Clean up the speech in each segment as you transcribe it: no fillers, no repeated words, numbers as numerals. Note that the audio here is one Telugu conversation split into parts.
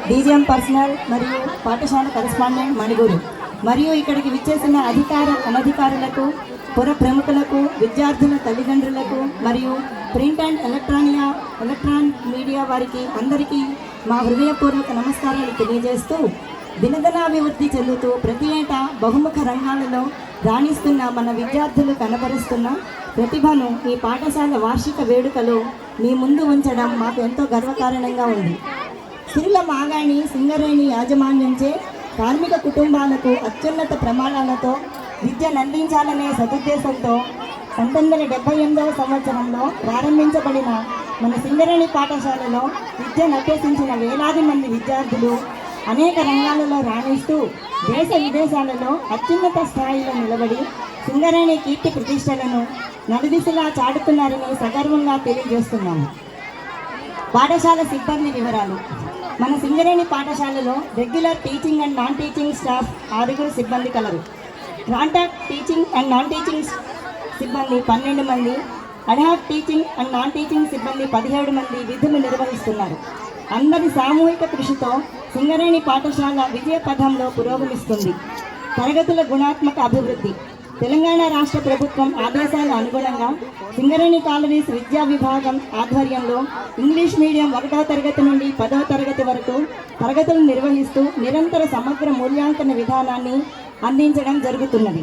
డీజీఎం పర్సనల్ మరియు పాఠశాల కరెస్పాండెంట్ మణిగూరు మరియు ఇక్కడికి విచ్చేసిన అధికార అనధికారులకు, పుర ప్రముఖులకు, విద్యార్థుల తల్లిదండ్రులకు మరియు ప్రింట్ అండ్ ఎలక్ట్రానిక్ మీడియా వారికి అందరికీ మా హృదయపూర్వక నమస్కారాలు తెలియజేస్తూ, దినదినాభివృద్ధి చెందుతూ ప్రతి ఏటా బహుముఖ రంగాలలో రాణిస్తున్న మన విద్యార్థులు కనబరుస్తున్న ప్రతిభను ఈ పాఠశాల వార్షిక వేడుకలో మీ ముందు ఉంచడం మాకు ఎంతో గర్వకారణంగా ఉంది. సిరిల మాగాణి సింగరేణి యాజమాన్యంచే కార్మిక కుటుంబాలకు అత్యున్నత ప్రమాణాలతో విద్యను అందించాలనే సదుద్దేశంతో 1978వ సంవత్సరంలో ప్రారంభించబడిన మన సింగరేణి పాఠశాలలో విద్యను అభ్యసించిన వేలాది మంది విద్యార్థులు అనేక రంగాలలో రాణిస్తూ దేశ విదేశాలలో అత్యున్నత స్థాయిలో నిలబడి సింగరేణి కీర్తి ప్రతిష్టలను నలుదిశలా చాటుతున్నారని సగర్వంగా తెలియజేస్తున్నాము. పాఠశాల సిబ్బంది వివరాలు. మన సింగరేణి పాఠశాలలో regular teaching and non teaching staff 6 సిబ్బంది colour. Contact teaching and non teaching సిబ్బంది 12 మంది, ad hoc teaching and non teaching సిబ్బంది 17 మంది విధులు నిర్వహిస్తున్నారు. అందరి సామూహిక కృషితో సింగరేణి పాఠశాల విజయ పథంలో పురోగమిస్తుంది. తరగతుల గుణాత్మక అభివృద్ధి. తెలంగాణ రాష్ట్ర ప్రభుత్వం ఆదేశాల అనుగుణంగా సింగరేణి కాలనీస్ విద్యా విభాగం ఆధ్వర్యంలో ఇంగ్లీష్ మీడియం 1వ తరగతి నుండి 10వ తరగతి వరకు తరగతులు నిర్వహిస్తూ నిరంతర సమగ్ర మూల్యాంకన విధానాన్ని అందించడం జరుగుతున్నది.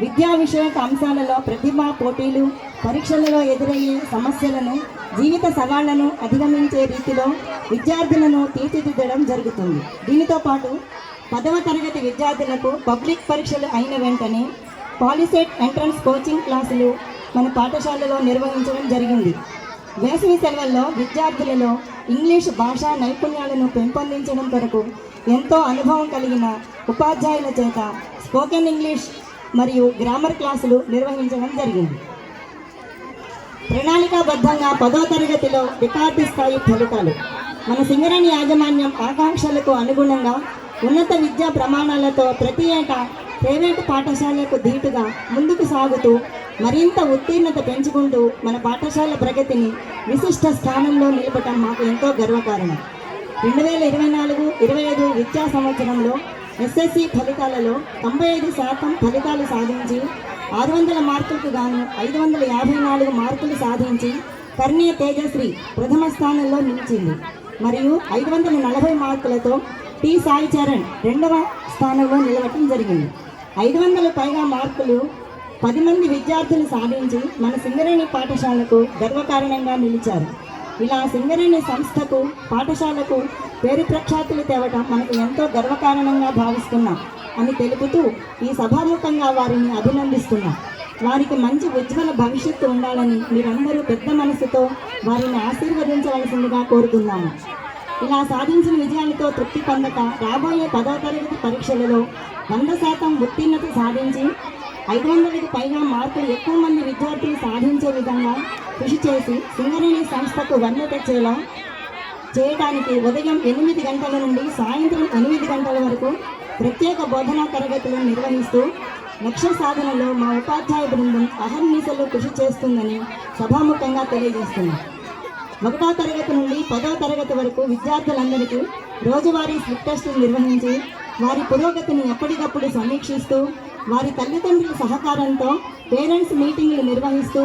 విద్యా విషయక అంశాలలో ప్రతిభా పోటీలు, పరీక్షలలో ఎదురయ్యే సమస్యలను, జీవిత సవాళ్లను అధిగమించే రీతిలో విద్యార్థులను తీర్చిదిద్దడం జరుగుతుంది. దీనితో పాటు 10వ తరగతి విద్యార్థులకు పబ్లిక్ పరీక్షలు అయిన వెంటనే పాలిసెట్ ఎంట్రన్స్ కోచింగ్ క్లాసులు మన పాఠశాలలో నిర్వహించడం జరిగింది. వేసవి సెలవుల్లో విద్యార్థులలో ఇంగ్లీష్ భాషా నైపుణ్యాలను పెంపొందించడం కొరకు ఎంతో అనుభవం కలిగిన ఉపాధ్యాయుల చేత స్పోకెన్ ఇంగ్లీష్ మరియు గ్రామర్ క్లాసులు నిర్వహించడం జరిగింది. ప్రణాళికాబద్ధంగా 10వ తరగతిలో రికార్డు స్థాయి ఫలితాలు. మన సింగరేణి యాజమాన్యం ఆకాంక్షలకు అనుగుణంగా ఉన్నత విద్యా ప్రమాణాలతో ప్రతి ఏటా ప్రైవేటు పాఠశాలకు ధీటుగా ముందుకు సాగుతూ మరింత ఉత్తీర్ణత పెంచుకుంటూ మన పాఠశాల ప్రగతిని విశిష్ట స్థానంలో నిలపటం మాకు ఎంతో గర్వకారణం. 2024-25 విద్యా సంవత్సరంలో ఎస్ఎస్సి ఫలితాలలో 95% ఫలితాలు సాధించి 600 మార్కులకు గాను 554 మార్కులు సాధించి కర్ణీయ తేజశ్రీ ప్రథమ స్థానంలో నిలిచింది. మరియు 540 మార్కులతో టి సాయి చరణ్ 2వ స్థానంలో నిలవటం జరిగింది. 500 పైగా మార్కులు 10 మంది విద్యార్థులు సాధించి మన సింగరేణి పాఠశాలకు గర్వకారణంగా నిలిచారు. ఇలా సింగరేణి సంస్థకు, పాఠశాలకు పేరు ప్రఖ్యాతులు తేవటం మనకు ఎంతో గర్వకారణంగా భావిస్తున్నాం అని తెలుపుతూ ఈ సభాముఖంగా వారిని అభినందిస్తున్నాం. వారికి మంచి ఉజ్వల భవిష్యత్తు ఉండాలని మీరందరూ పెద్ద మనసుతో వారిని ఆశీర్వదించవలసిందిగా కోరుతున్నాము. ఇలా సాధించిన విజయాలతో తృప్తి పొందక రాబోయే 10వ తరగతి పరీక్షలలో 100% ఉత్తీర్ణత సాధించి 500కి పైగా మార్కులు ఎక్కువ మంది విద్యార్థులు సాధించే విధంగా కృషి చేసి సింగరేణి సంస్థకు వన్నె తెచ్చేలా చేయడానికి ఉదయం 8 గంటల నుండి సాయంత్రం 8 గంటల వరకు ప్రత్యేక బోధనా తరగతులను నిర్వహిస్తూ లక్ష్య సాధనలో మా ఉపాధ్యాయ బృందం అహర్నిశలు కృషి చేస్తుందని సభాముఖంగా తెలియజేస్తున్నాం. 1వ తరగతి నుండి 10వ తరగతి వరకు విద్యార్థులందరికీ రోజువారీ స్లిప్ టెస్టులు నిర్వహించి వారి పురోగతిని ఎప్పటికప్పుడు సమీక్షిస్తూ వారి తల్లిదండ్రుల సహకారంతో పేరెంట్స్ మీటింగ్లు నిర్వహిస్తూ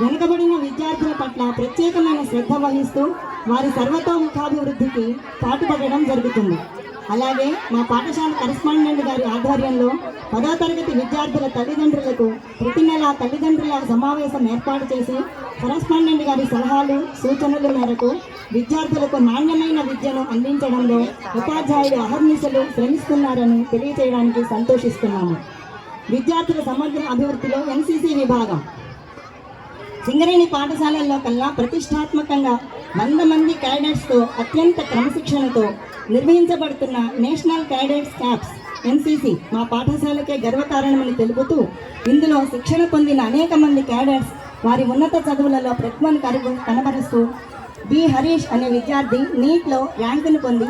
వెనుకబడిన విద్యార్థుల పట్ల ప్రత్యేకమైన శ్రద్ధ వహిస్తూ వారి సర్వతోముఖాభివృద్ధికి పాటుపడడం జరుగుతుంది. అలాగే మా పాఠశాల కరెస్పాండెంట్ గారి ఆధ్వర్యంలో 10వ తరగతి విద్యార్థుల తల్లిదండ్రులకు ప్రతి నెల తల్లిదండ్రుల సమావేశం ఏర్పాటు చేసి కరెస్పాండెంట్ గారి సలహాలు, సూచనల మేరకు విద్యార్థులకు నాణ్యమైన విద్యను అందించడంలో ఉపాధ్యాయులు అహర్నిశలు శ్రమిస్తున్నారని తెలియజేయడానికి సంతోషిస్తున్నాము. విద్యార్థుల సమగ్ర అభివృద్ధిలో ఎన్సీసీ విభాగం. సింగరేణి పాఠశాలల్లో కల్లా ప్రతిష్టాత్మకంగా 100 మంది క్యాడెట్స్తో అత్యంత క్రమశిక్షణతో నిర్వహించబడుతున్న నేషనల్ క్యాడెట్స్ క్యాప్స్ ఎన్సీసీ మా పాఠశాలకే గర్వకారణమని తెలుపుతూ ఇందులో శిక్షణ పొందిన అనేక మంది క్యాడెట్స్ వారి ఉన్నత చదువులలో ప్రతిభను కనబరుస్తూ బి హరీష్ అనే విద్యార్థి నీట్లో ర్యాంకును పొంది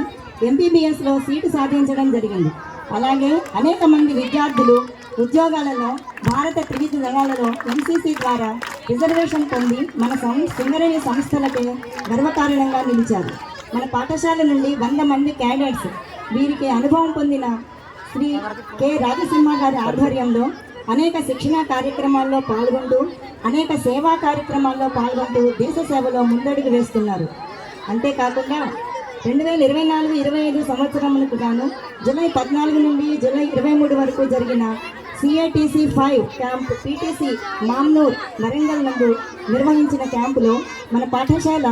ఎంబీబీఎస్లో సీటు సాధించడం జరిగింది. అలాగే అనేక మంది విద్యార్థులు ఉద్యోగాలలో భారత త్రివిధ దళాలలో ఎన్సీసీ ద్వారా రిజర్వేషన్ పొంది మన సింగరేణి సంస్థలకే గర్వకారణంగా నిలిచారు. మన పాఠశాల నుండి 100 మంది క్యాండిడేట్స్ వీరికి అనుభవం పొందిన శ్రీ కె రాజసింహ గారి ఆధ్వర్యంలో అనేక శిక్షణా కార్యక్రమాల్లో పాల్గొంటూ అనేక సేవా కార్యక్రమాల్లో పాల్గొంటూ దేశ సేవలో ముందడుగు వేస్తున్నారు. అంతేకాకుండా 2024-25 సంవత్సరములకు గాను జూలై 14 నుండి జూలై 23 వరకు జరిగిన CATC 5 camp PTC Mamnoor Warangal నందు నిర్వహించిన క్యాంపులో మన పాఠశాల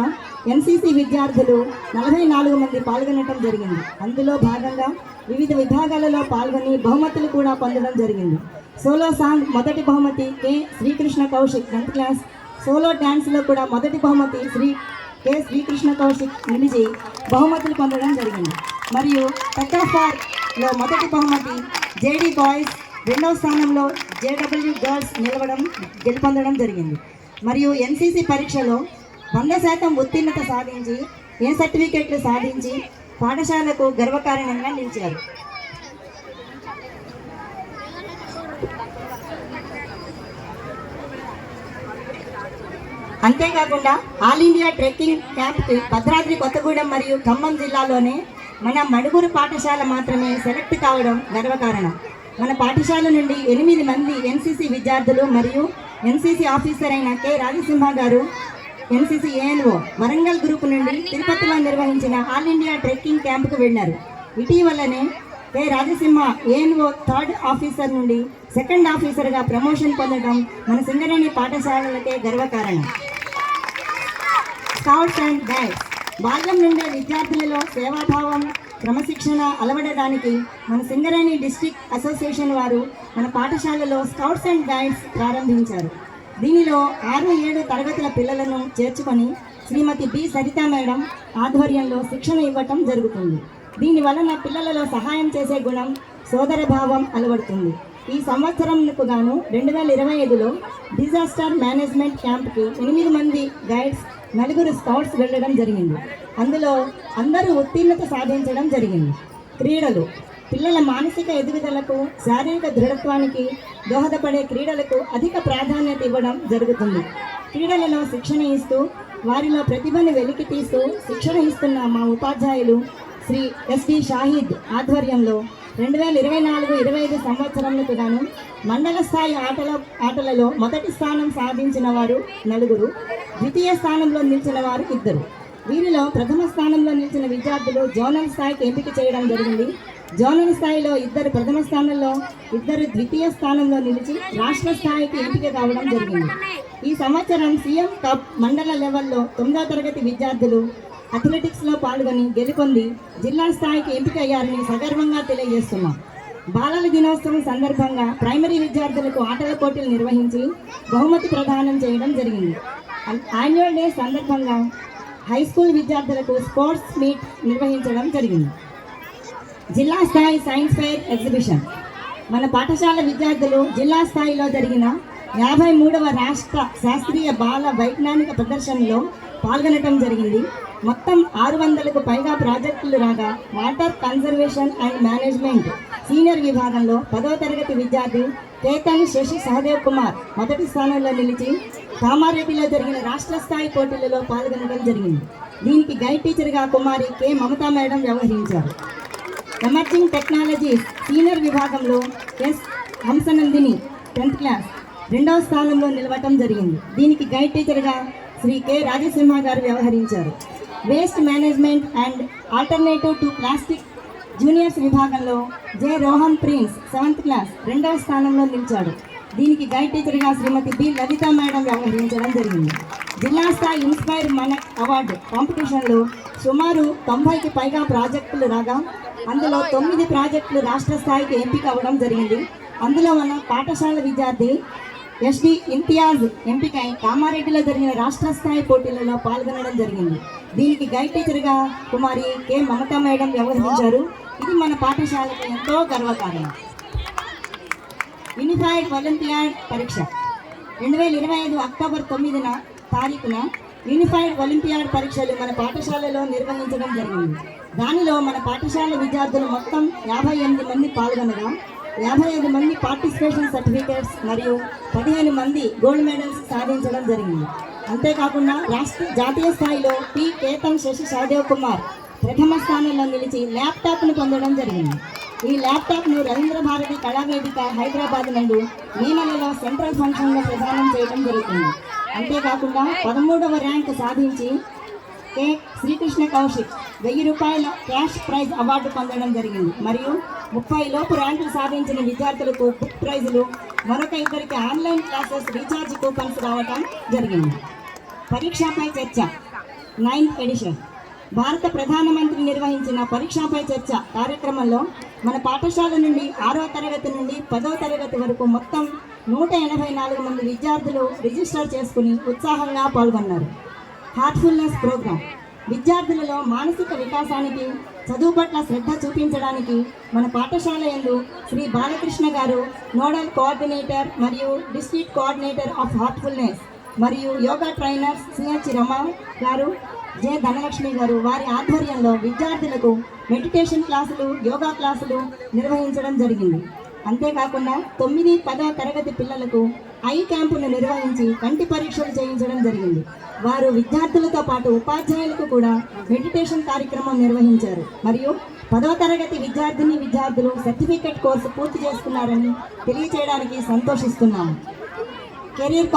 NCC విద్యార్థులు 44 మంది పాల్గొనడం జరిగింది. అందులో భాగంగా వివిధ విభాగాలలో పాల్గొని బహుమతులు కూడా పొందడం జరిగింది. సోలో సాంగ్ మొదటి బహుమతి K Srikrishna Kaushik 10th class, solo డ్యాన్స్లో కూడా మొదటి బహుమతి కె శ్రీకృష్ణ కౌశిక్ నిలిచి బహుమతులు పొందడం జరిగింది. మరియు టెక్కాఫార్లో మొదటి బహుమతి JD బాయ్స్, రెండవ స్థానంలో JW గర్ల్స్ గెలుపొందడం జరిగింది. మరియు NCC పరీక్షలో 100% ఉత్తీర్ణత సాధించి ఏ సర్టిఫికేట్లు సాధించి పాఠశాలకు గర్వకారణంగా నిలిచారు. అంతేకాకుండా ఆల్ ఇండియా ట్రెక్కింగ్ క్యాంప్కి భద్రాద్రి కొత్తగూడెం మరియు ఖమ్మం జిల్లాలోనే మన మడుగురు పాఠశాల మాత్రమే సెలెక్ట్ కావడం గర్వకారణం. మన పాఠశాల నుండి 8 మంది NCC విద్యార్థులు మరియు NCC ఆఫీసర్ అయిన కె రాజసింహ గారు NCC ANO వరంగల్ గ్రూప్ నుండి తిరుపతిలో నిర్వహించిన ఆల్ ఇండియా ట్రెక్కింగ్ క్యాంప్కు వెళ్ళారు. ఇటీవలనే K Rajasimha ANO 3rd officer నుండి 2nd ఆఫీసర్గా ప్రమోషన్ పొందడం మన సింగరేణి పాఠశాలలకే గర్వకారణం. స్కౌట్స్ అండ్ గైడ్స్ బాల్యం నుండే విద్యార్థులలో సేవాభావం క్రమశిక్షణ అలవడడానికి మన సింగరేణి డిస్ట్రిక్ట్ అసోసియేషన్ వారు మన పాఠశాలలో స్కౌట్స్ అండ్ గైడ్స్ ప్రారంభించారు. దీనిలో 6-7 తరగతుల పిల్లలను చేర్చుకొని శ్రీమతి బి సరితా మేడం ఆధ్వర్యంలో శిక్షణ ఇవ్వటం జరుగుతుంది. దీనివలన పిల్లలలో సహాయం చేసే గుణం, సోదరభావం అలవడుతుంది. ఈ సంవత్సరంకు గాను 2025లో డిజాస్టర్ మేనేజ్మెంట్ క్యాంప్కి 8 మంది గైడ్స్, 4 స్కౌట్స్ వెళ్ళడం జరిగింది. అందులో అందరూ ఉత్తీర్ణత సాధించడం జరిగింది. క్రీడలు పిల్లల మానసిక ఎదుగుదలకు, శారీరక దృఢత్వానికి దోహదపడే క్రీడలకు అధిక ప్రాధాన్యత ఇవ్వడం జరుగుతుంది. క్రీడలలో శిక్షణ ఇస్తూ వారిలో ప్రతిభను వెలికి తీస్తూ శిక్షణ ఇస్తున్న మా ఉపాధ్యాయులు శ్రీ SD షాహిద్ ఆధ్వర్యంలో 2024-25 సంవత్సరంకు గాను మండల స్థాయి ఆటలలో మొదటి స్థానం సాధించిన వారు 4, ద్వితీయ స్థానంలో నిలిచిన వారు 2. వీరిలో ప్రథమ స్థానంలో నిలిచిన విద్యార్థులు జోనల్ స్థాయికి ఎంపిక చేయడం జరిగింది. జోనల్ స్థాయిలో 2 ప్రథమ స్థానంలో, 2 ద్వితీయ స్థానంలో నిలిచి రాష్ట్ర స్థాయికి ఎంపిక కావడం జరిగింది. ఈ సంవత్సరం CM కప్ మండల లెవెల్లో 9వ తరగతి విద్యార్థులు అథ్లెటిక్స్లో పాల్గొని గెలుపొంది జిల్లా స్థాయికి ఎంపిక అయ్యారని సగర్వంగా తెలియజేస్తున్నాం. బాలల దినోత్సవం సందర్భంగా ప్రైమరీ విద్యార్థులకు ఆటల పోటీలు నిర్వహించి బహుమతి ప్రదానం చేయడం జరిగింది. యాన్యువల్ డే సందర్భంగా హై స్కూల్ విద్యార్థులకు స్పోర్ట్స్ మీట్ నిర్వహించడం జరిగింది. జిల్లా స్థాయి సైన్స్ ఫెయిర్ ఎగ్జిబిషన్ మన పాఠశాల విద్యార్థులు జిల్లా స్థాయిలో జరిగిన 53వ రాష్ట్ర శాస్త్రీయ బాల వైజ్ఞానిక ప్రదర్శనలో పాల్గొనడం జరిగింది. మొత్తం 600కు పైగా ప్రాజెక్టులు రాగా water conservation and management senior విభాగంలో 10వ తరగతి విద్యార్థి కేతన్ శశి సహదేవ్ కుమార్ మొదటి స్థానంలో నిలిచి కామారెడ్డిలో జరిగిన రాష్ట్ర స్థాయి పోటీలలో పాల్గొనడం జరిగింది. దీనికి గైడ్ టీచర్గా కుమారి కె మమతా మేడం వ్యవహరించారు. ఎమర్జింగ్ టెక్నాలజీస్ సీనియర్ విభాగంలో ఎస్ హంసనందిని 10th క్లాస్ 2వ స్థానంలో నిలవటం జరిగింది. దీనికి గైడ్ టీచర్గా శ్రీ కె రాజసింహ గారు వ్యవహరించారు. Waste management and alternative to plastic juniors విభాగంలో J Rohan Prince 7th class 2వ స్థానంలో నిలిచాడు. దీనికి గైడ్ టీచర్గా శ్రీమతి బి లలిత మేడం వ్యవహరించడం జరిగింది. జిల్లా స్థాయి ఇన్స్పైర్ మనక్ అవార్డు కాంపిటీషన్లో సుమారు 90కి పైగా ప్రాజెక్టులు రాగా అందులో 9 ప్రాజెక్టులు రాష్ట్ర స్థాయికి ఎంపిక అవ్వడం జరిగింది. అందులో మన పాఠశాల విద్యార్థి SD ఇంతియాజ్ ఎంపికై కామారెడ్డిలో జరిగిన రాష్ట్ర స్థాయి పోటీలలో పాల్గొనడం జరిగింది. దీనికి గైడ్ టీచర్గా కుమారి కె మమతా మేడం వ్యవహరించారు. ఇది మన పాఠశాలకు ఎంతో గర్వకారణం. యూనిఫైడ్ ఒలింపియాడ్ పరీక్ష 2025 అక్టోబర్ 9వ తారీఖున యూనిఫైడ్ ఒలింపియాడ్ పరీక్షలు మన పాఠశాలలో నిర్వహించడం జరిగింది. దానిలో మన పాఠశాల విద్యార్థులు మొత్తం 58 మంది పాల్గొనగా 55 మంది పార్టిసిపేషన్ సర్టిఫికేట్స్ మరియు 15 మంది గోల్డ్ మెడల్స్ సాధించడం జరిగింది. అంతేకాకుండా జాతీయ స్థాయిలో పి కేతన్ శశి సహదేవ్ కుమార్ ప్రథమ స్థానంలో నిలిచి ల్యాప్టాప్ను పొందడం జరిగింది. ఈ ల్యాప్టాప్ను రవీంద్ర భారతి కళావేదిక హైదరాబాద్ నందు మే నెలలో సెంట్రల్ ఫంక్షన్లో ప్రదానం చేయడం జరుగుతుంది. అంతేకాకుండా 13వ ర్యాంకు సాధించి కె శ్రీకృష్ణ కౌశిక్ 1000 రూపాయల క్యాష్ ప్రైజ్ అవార్డు పొందడం జరిగింది. మరియు 30 లోపు ర్యాంకులు సాధించిన విద్యార్థులకు బుక్ ప్రైజులు, మరొక ఇద్దరికి ఆన్లైన్ క్లాసెస్ రీఛార్జ్ కూపన్స్ రావడం జరిగింది. పరీక్షపై చర్చ 9th ఎడిషన్ భారత ప్రధానమంత్రి నిర్వహించిన పరీక్షపై చర్చ కార్యక్రమంలో మన పాఠశాల నుండి 6వ తరగతి నుండి 10వ తరగతి వరకు మొత్తం 184 మంది విద్యార్థులు రిజిస్టర్ చేసుకుని ఉత్సాహంగా పాల్గొన్నారు. హార్ట్ఫుల్నెస్ ప్రోగ్రామ్ విద్యార్థులలో మానసిక వికాసానికి, చదువు పట్ల శ్రద్ధ చూపించడానికి మన పాఠశాల యందు శ్రీ బాలకృష్ణ గారు నోడల్ కోఆర్డినేటర్ మరియు డిస్ట్రిక్ట్ కోఆర్డినేటర్ ఆఫ్ హార్ట్ఫుల్నెస్ మరియు యోగా ట్రైనర్స్ సిహెచ్ రమ గారు, జె ధనలక్ష్మి గారు వారి ఆధ్వర్యంలో విద్యార్థులకు మెడిటేషన్ క్లాసులు, యోగా క్లాసులు నిర్వహించడం జరిగింది. అంతేకాకుండా 9, 10వ తరగతి పిల్లలకు ఐ క్యాంపును నిర్వహించి కంటి పరీక్షలు చేయించడం జరిగింది. వారు విద్యార్థులతో పాటు ఉపాధ్యాయులకు కూడా మెడిటేషన్ కార్యక్రమం నిర్వహించారు. మరియు 10వ తరగతి విద్యార్థులు సర్టిఫికెట్ కోర్సు పూర్తి చేసుకున్నారని తెలియచేయడానికి సంతోషిస్తున్నాము. కెరీర్